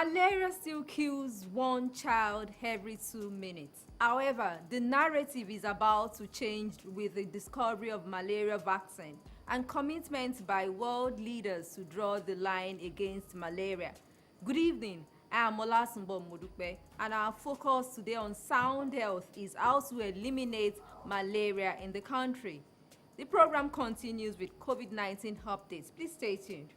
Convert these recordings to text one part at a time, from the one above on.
Malaria still kills one child every 2 minutes. However, the narrative is about to change with the discovery of malaria vaccine and commitment by world leaders to draw the line against malaria. Good evening, I am Olasunbo Modupe, and our focus today on sound health is how to eliminate malaria in the country. The program continues with COVID-19 updates. Please stay tuned.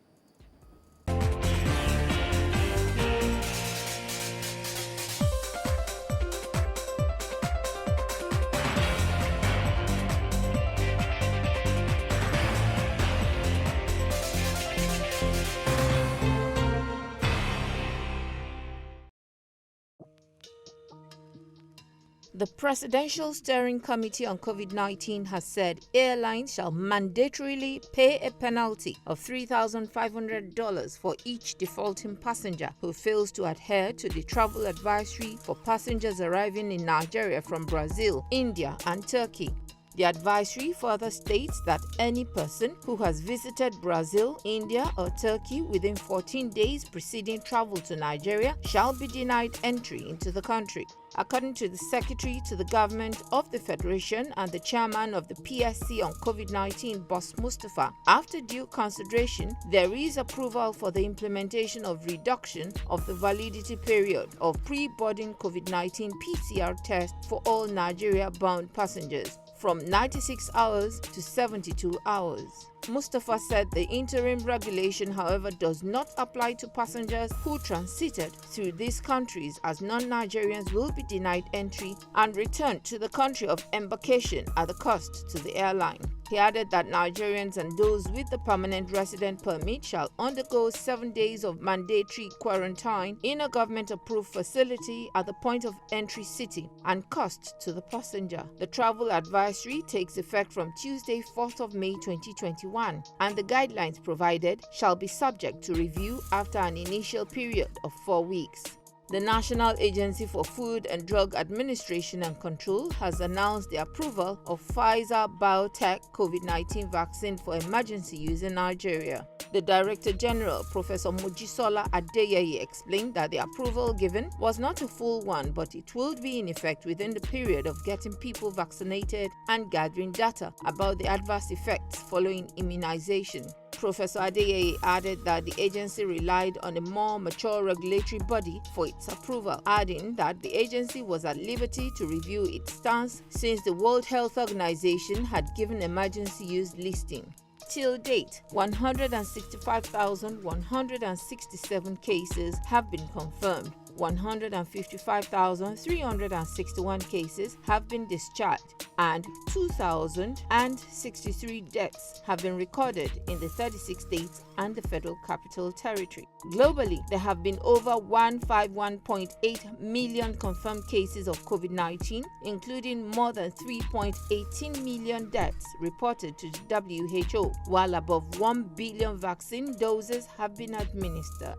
The Presidential Steering Committee on COVID-19 has said airlines shall mandatorily pay a penalty of $3,500 for each defaulting passenger who fails to adhere to the travel advisory for passengers arriving in Nigeria from Brazil, India, and Turkey. The advisory further states that any person who has visited Brazil, India, or Turkey within 14 days preceding travel to Nigeria shall be denied entry into the country. According to the Secretary to the Government of the Federation and the Chairman of the PSC on COVID-19, Boss Mustafa, after due consideration, there is approval for the implementation of reduction of the validity period of pre-boarding COVID-19 PCR test for all Nigeria-bound passengers from 96 hours to 72 hours. Mustafa said the interim regulation, however, does not apply to passengers who transited through these countries, as non-Nigerians will be denied entry and returned to the country of embarkation at the cost to the airline. He added that Nigerians and those with the permanent resident permit shall undergo 7 days of mandatory quarantine in a government-approved facility at the point of entry city and cost to the passenger. The travel advisory takes effect from Tuesday, 4th of May 2021. And the guidelines provided shall be subject to review after an initial period of 4 weeks. The National Agency for Food and Drug Administration and Control has announced the approval of Pfizer-BioNTech COVID-19 vaccine for emergency use in Nigeria. The Director General, Professor Mojisola Adeyeye, explained that the approval given was not a full one, but it will be in effect within the period of getting people vaccinated and gathering data about the adverse effects following immunization. Professor Adeyeye added that the agency relied on a more mature regulatory body for its approval, adding that the agency was at liberty to review its stance since the World Health Organization had given emergency use listing. Till date, 165,167 cases have been confirmed. 155,361 cases have been discharged and 2,063 deaths have been recorded in the 36 states and the Federal Capital Territory. Globally, there have been over 151.8 million confirmed cases of COVID-19, including more than 3.18 million deaths reported to the WHO, while above 1 billion vaccine doses have been administered.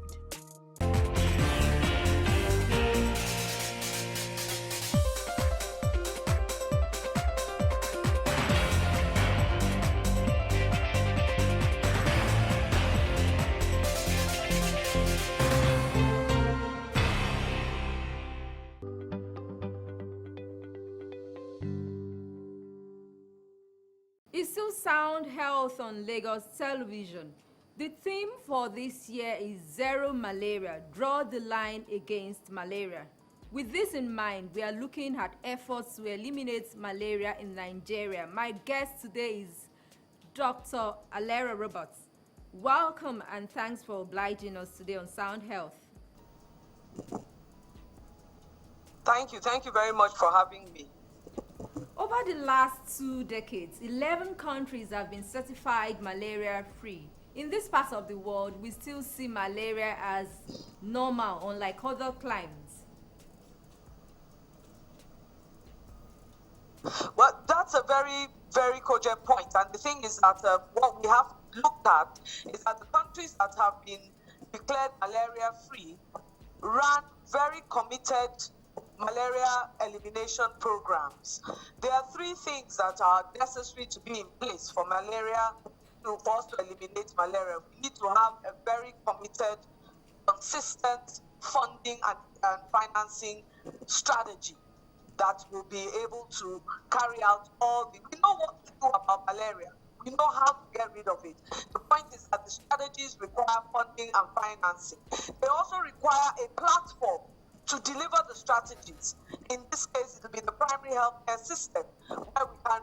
It's still Sound Health on Lagos Television. The theme for this year is Zero Malaria, Draw the Line Against Malaria. With this in mind, we are looking at efforts to eliminate malaria in Nigeria. My guest today is Dr. Alera Roberts. Welcome and thanks for obliging us today on Sound Health. Thank you very much for having me. Over the last 2 decades, 11 countries have been certified malaria-free. In this part of the world, we still see malaria as normal, unlike other climes. Well, that's a very, very cogent point. And the thing is that what we have looked at is that the countries that have been declared malaria-free ran very committed malaria elimination programs. There are 3 things that are necessary to be in place for malaria, for us to eliminate malaria. We need to have a very committed, consistent funding and financing strategy that will be able to carry out we know what to do about malaria. We know how to get rid of it. The point is that the strategies require funding and financing. They also require a platform to deliver the strategies. In this case, it will be the primary healthcare system, where we can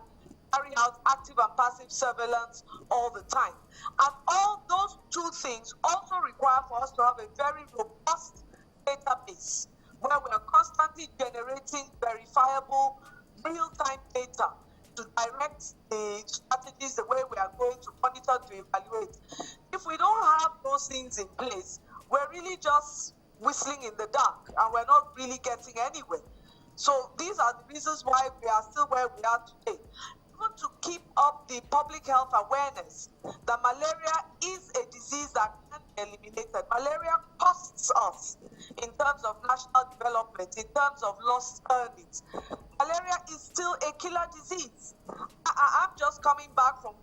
carry out active and passive surveillance all the time. And all those two things also require for us to have a very robust database, where we are constantly generating verifiable real-time data to direct the strategies, the way we are going to monitor, to evaluate. If we don't have those things in place, we're really just whistling in the dark and we're not really getting anywhere. So these are the reasons why we are still where we are today. Even to keep up the public health awareness that malaria is a disease that can be eliminated. Malaria costs us in terms of national development, in terms of lost earnings. Malaria is still a killer disease. I'm just coming back from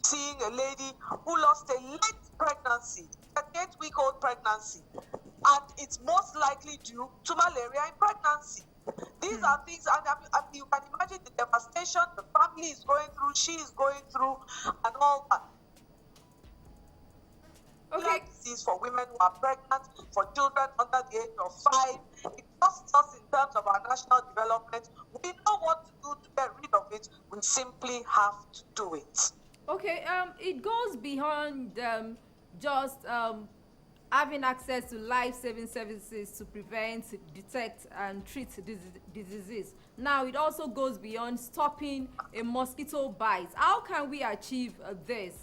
seeing a lady who lost a late pregnancy, a 8-week-old pregnancy, and it's most likely due to malaria in pregnancy. These are things, and you can imagine the devastation the family is going through, she is going through, and all that. Okay. Disease for women who are pregnant, for children under the age of 5. It costs us in terms of our national development. We know what to do to get rid of it. We simply have to do it. Okay, it goes beyond just having access to life-saving services to prevent, detect, and treat diseases. Now, it also goes beyond stopping a mosquito bite. How can we achieve this?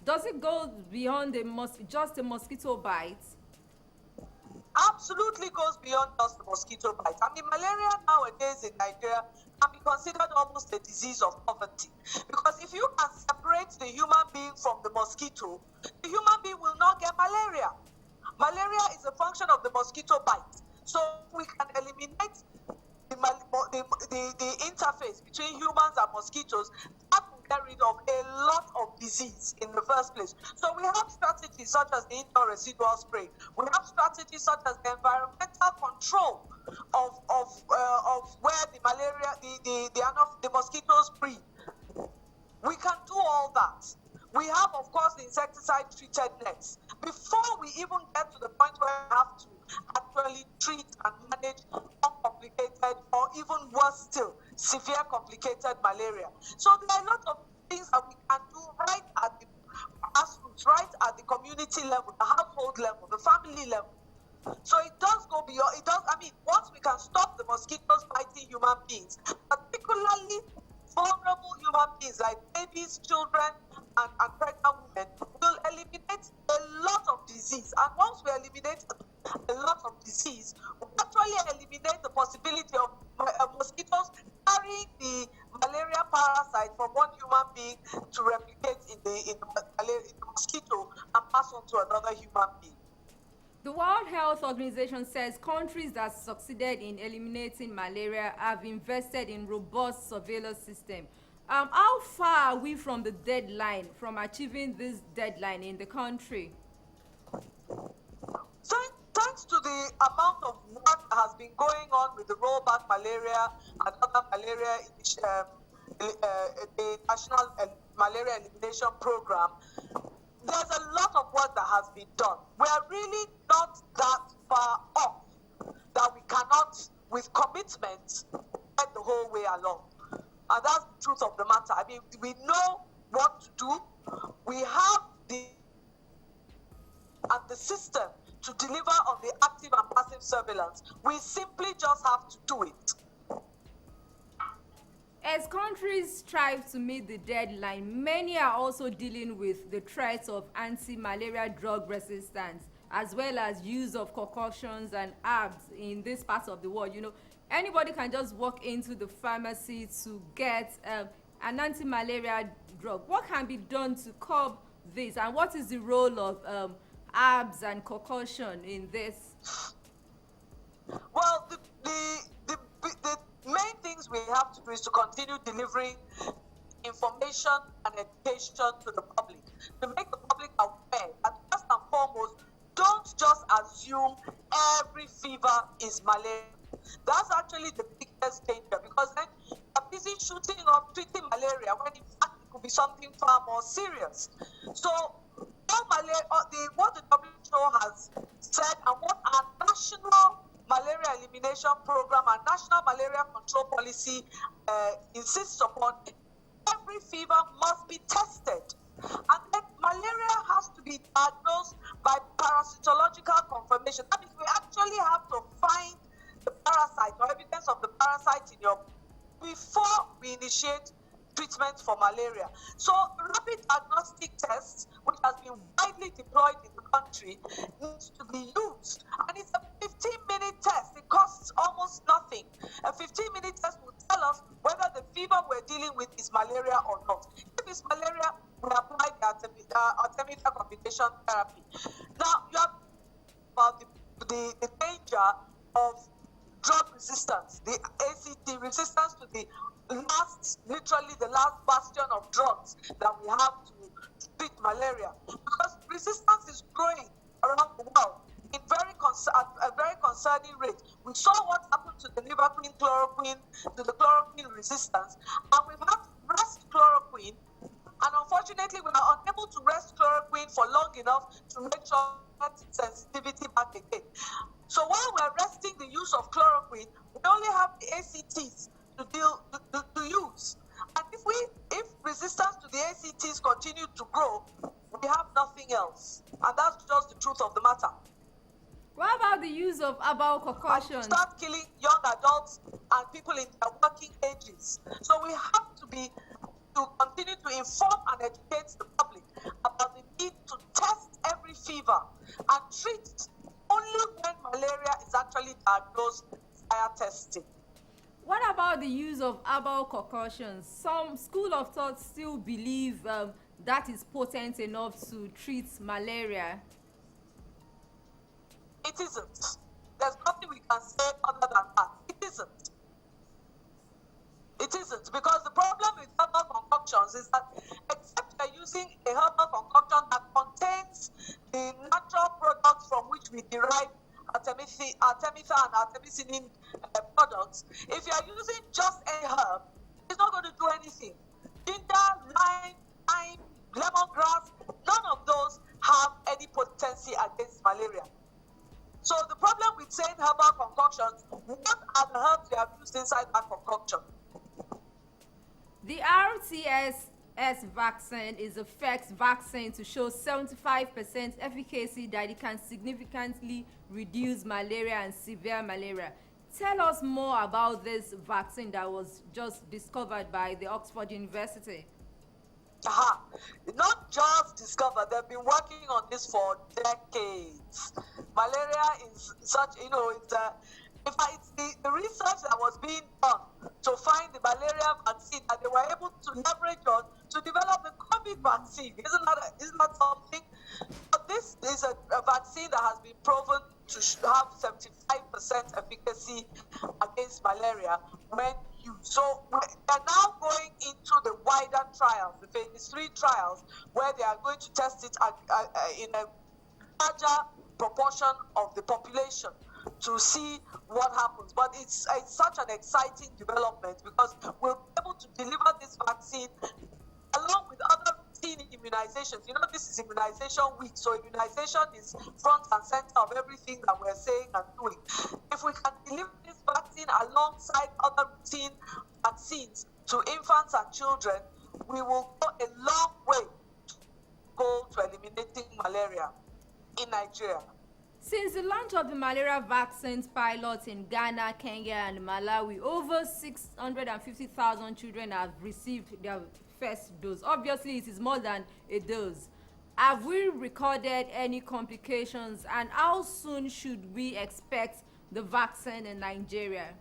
Does it go beyond just a mosquito bite? Absolutely goes beyond just the mosquito bite. I mean, malaria nowadays in Nigeria can be considered almost a disease of poverty. Because if you can separate the human being from the mosquito, the human being will not get malaria. Malaria is a function of the mosquito bite. So we can eliminate the interface between humans and mosquitoes. That will get rid of a lot of disease in the first place. So we have strategies such as the indoor residual spray. We have strategies such as the environmental control of where the malaria, the mosquitoes breed. We can do all that. We have, of course, the insecticide-treated nets. Before we even get to the point where we have to actually treat and manage uncomplicated or even worse still, severe complicated malaria. So there are a lot of things that we can do right at the grassroots, right at the community level, the household level, the family level. So it does go beyond, once we can stop the mosquitoes biting human beings, particularly vulnerable human beings like babies, children, and pregnant women, will eliminate a lot of disease. And once we eliminate a lot of disease, we actually eliminate the possibility of mosquitoes carrying the malaria parasite from one human being to replicate in the mosquito and pass on to another human being. The World Health Organization says countries that succeeded in eliminating malaria have invested in robust surveillance system. How far are we from the deadline, from achieving this deadline in the country? Thanks to the amount of work that has been going on with the rollback malaria and other malaria, the National Malaria Elimination Program, there's a lot of work that has been done. We are really not that far off that we cannot, with commitment, get the whole way along. And that's the truth of the matter. I mean, we know what to do. We have the system to deliver on the active and passive surveillance. We simply just have to do it. As countries strive to meet the deadline, many are also dealing with the threats of anti-malaria drug resistance, as well as use of concoctions and herbs in this part of the world. You know, anybody can just walk into the pharmacy to get an anti-malaria drug. What can be done to curb this, and what is the role of herbs and concoction in this? Well, the main things we have to do is to continue delivering information and education to the public, to make the public aware that first and foremost, don't just assume is malaria. That's actually the biggest danger, because then you're busy shooting up treating malaria when in fact it could be something far more serious. So what the WHO has said and what our national malaria elimination program and national malaria control policy insists upon, every fever must be tested. And then malaria has to be diagnosed by parasitological confirmation. That means we actually have to find the parasite or evidence of the parasite in your before we initiate treatment for malaria. So rapid diagnostic tests, which has been widely deployed in the country, needs to be used. And it's a 15-minute test. It costs almost nothing. A 15-minute test will tell us whether the fever we're dealing with is malaria or not. If it's malaria, we apply the artemether combination therapy. Now, you have about the danger of drug resistance, the ACT resistance to the literally the last bastion of drugs that we have to treat malaria, because resistance is growing around the world in at a very concerning rate. We saw what happened to the Liverqueen chloroquine, to the chloroquine resistance, and we've had to rest chloroquine, and unfortunately we are unable to rest chloroquine for long enough to make sure that sensitivity back again. So while we're resting the use of chloroquine, we only have the ACTs to use. And if resistance to the ACTs continue to grow, we have nothing else. And that's just the truth of the matter. What about the use of herbal concoctions? Start killing young adults and people in their working ages. So we have to continue to inform and educate the public about the need to test every fever and treat only when malaria is actually diagnosed via testing. What about the use of herbal concoctions? Some school of thought still believe that is potent enough to treat malaria. It isn't. There's nothing we can say other than that. It isn't. It isn't, because the problem with herbal concoctions is that except you're using a herbal concoction that contains the natural products from which we derive artemether and artemisinin products, if you are using just a herb, it's not going to do anything. Ginger, lime, lemongrass, none of those have any potency against malaria. So the problem with saying herbal concoctions, what are the herbs you have used inside that concoction? The RTS vaccine is the first vaccine to show 75% efficacy that it can significantly reduce malaria and severe malaria. Tell us more about this vaccine that was just discovered by the Oxford University. Not just discovered, they've been working on this for decades. Malaria is such, it's the research that was being done to find the malaria vaccine that they were able to leverage on to develop the COVID vaccine. Isn't that something? But this is a vaccine that has been proven to have 75% efficacy against malaria when used. So they're now going into the wider trials, the phase 3 trials, where they are going to test it in a larger proportion of the population to see what happens. But it's such an exciting development, because we'll be able to deliver this vaccine along with other routine immunizations. This is immunization week, so immunization is front and center of everything that we're saying and doing. If we can deliver this vaccine alongside other routine vaccines to infants and children, we will go a long way to go to eliminating malaria in Nigeria. Since the launch of the malaria vaccines pilots in Ghana, Kenya, and Malawi, over 650,000 children have received their first dose. Obviously, it is more than a dose. Have we recorded any complications, and how soon should we expect the vaccine in Nigeria?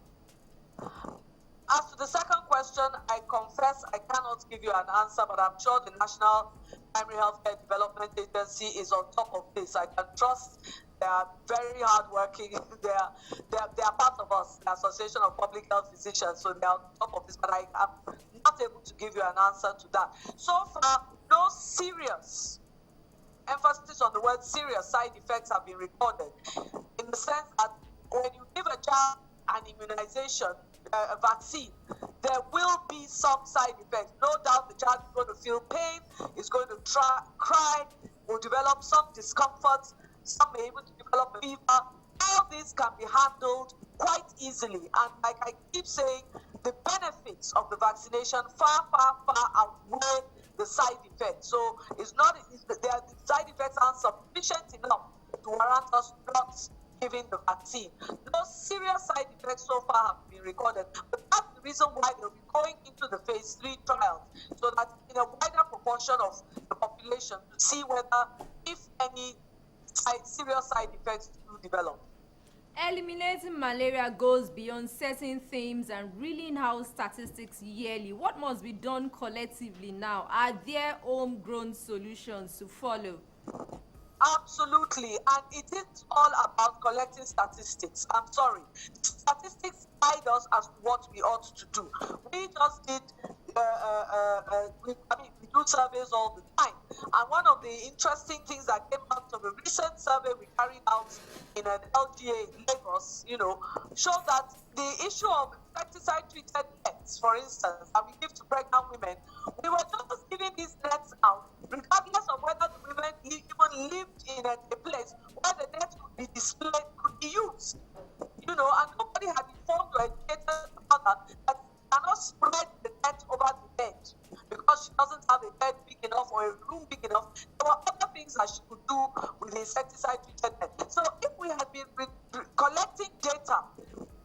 As to the second question, I confess I cannot give you an answer, but I'm sure the National Primary Healthcare Development Agency is on top of this. I can trust they are very hardworking. They are part of us, the Association of Public Health Physicians, so they are on top of this, but I am not able to give you an answer to that. So far, no serious, emphasis on the word serious, side effects have been recorded, in the sense that when you give a child an immunization, a vaccine, there will be some side effects. No doubt the child is going to feel pain, is going to cry, will develop some discomfort, some may even develop a fever. All this can be handled quite easily. And like I keep saying, the benefits of the vaccination far, far, far outweigh the side effects. So the side effects aren't sufficient enough to warrant us not giving the vaccine. No serious side effects so far have been recorded, but that's the reason why they'll be going into the phase 3 trials, so that in a wider proportion of the population to see whether, if any, serious side effects do develop. Eliminating malaria goes beyond setting themes and reeling out statistics yearly. What must be done collectively now? Are there homegrown solutions to follow? Absolutely, and it is all about collecting statistics. I'm sorry, statistics guide us as to what we ought to do. We just did, we do surveys all the time, and one of the interesting things that came out of a recent survey we carried out in an LGA in Lagos, showed that the issue of insecticide-treated nets, for instance, that we give to pregnant women, we were just giving these nets out, regardless of whether the women even lived in a place where the net could be displayed, could be used. And nobody had informed or educated the mother that she cannot spread the net over the bed because she doesn't have a bed big enough or a room big enough. There were other things that she could do with the insecticide-treated net. So if we had been collecting data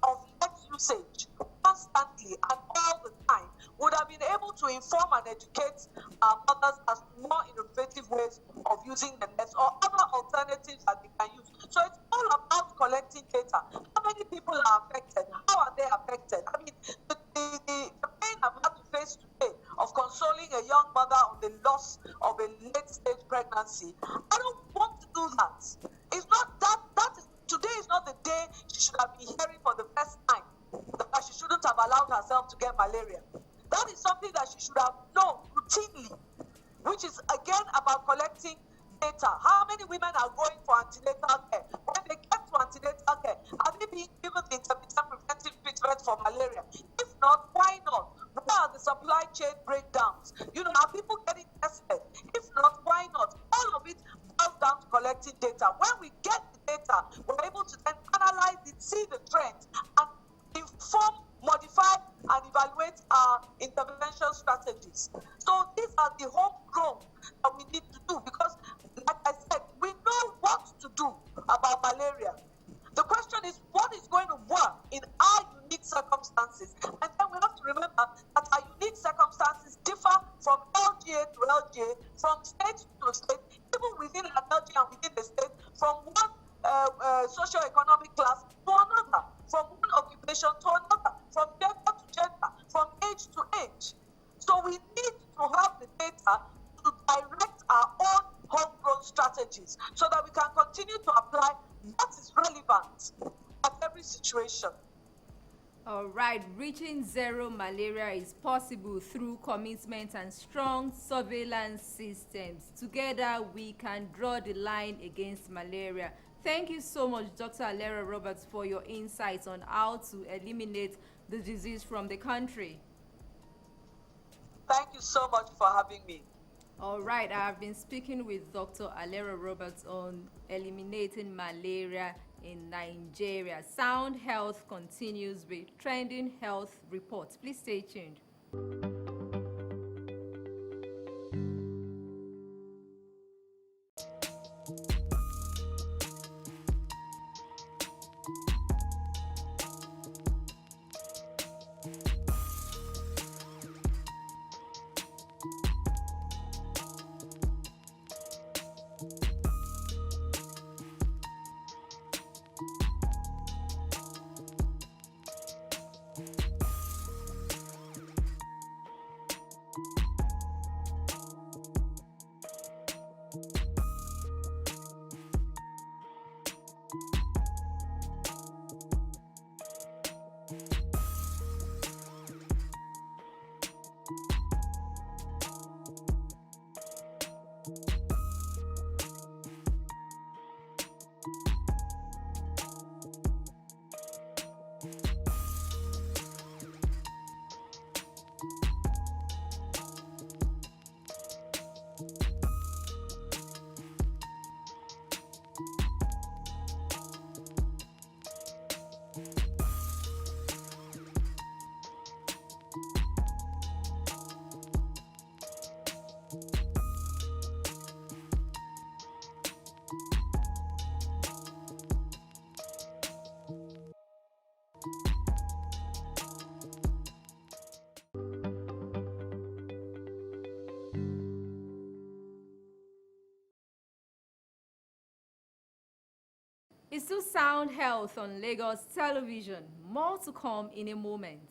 of net usage constantly and all the time, would have been able to inform and educate our mothers as to more innovative ways of using the nets or other alternatives that they can use. So it's all about collecting data. How many people are affected? How are they affected? I mean, the pain I've had to face today of consoling a young mother on the loss of a late-stage pregnancy, I don't want to do that. It's not today is not the day she should have been hearing for the first time that she shouldn't have allowed herself to get malaria. That is something that she should have known routinely, which is again about collecting data. How many women are going for antenatal care? When they get to antenatal care, are they being given the intermittent preventive treatment for malaria? If not, why not? Where are the supply chain breakdowns? Are people getting tested? If not, why not? All of it boils down to collecting data. When we get the data, we're able to then analyze it, see the trends, and inform, modify, and evaluate our intervention strategies. So these are the homegrown that we need to do because, like I said, we know what to do about malaria. The question is, what is going to work in our unique circumstances? And then we have to remember that our unique circumstances differ from LGA to LGA, from state to state, even within an LGA and within the state, from one socio-economic class to another, from one occupation to another, from gender to gender, from age to age. So we need to have the data to direct our own homegrown strategies so that we can continue to apply what is relevant at every situation. All right, reaching zero malaria is possible through commitment and strong surveillance systems. Together, we can draw the line against malaria. Thank you so much, Dr. Alera Roberts, for your insights on how to eliminate the disease from the country. Thank you so much for having me. All right, I've been speaking with Dr. Alera Roberts on eliminating malaria in Nigeria. Sound Health continues with trending health reports. Please stay tuned. It's still Sound Health on Lagos Television. More to come in a moment.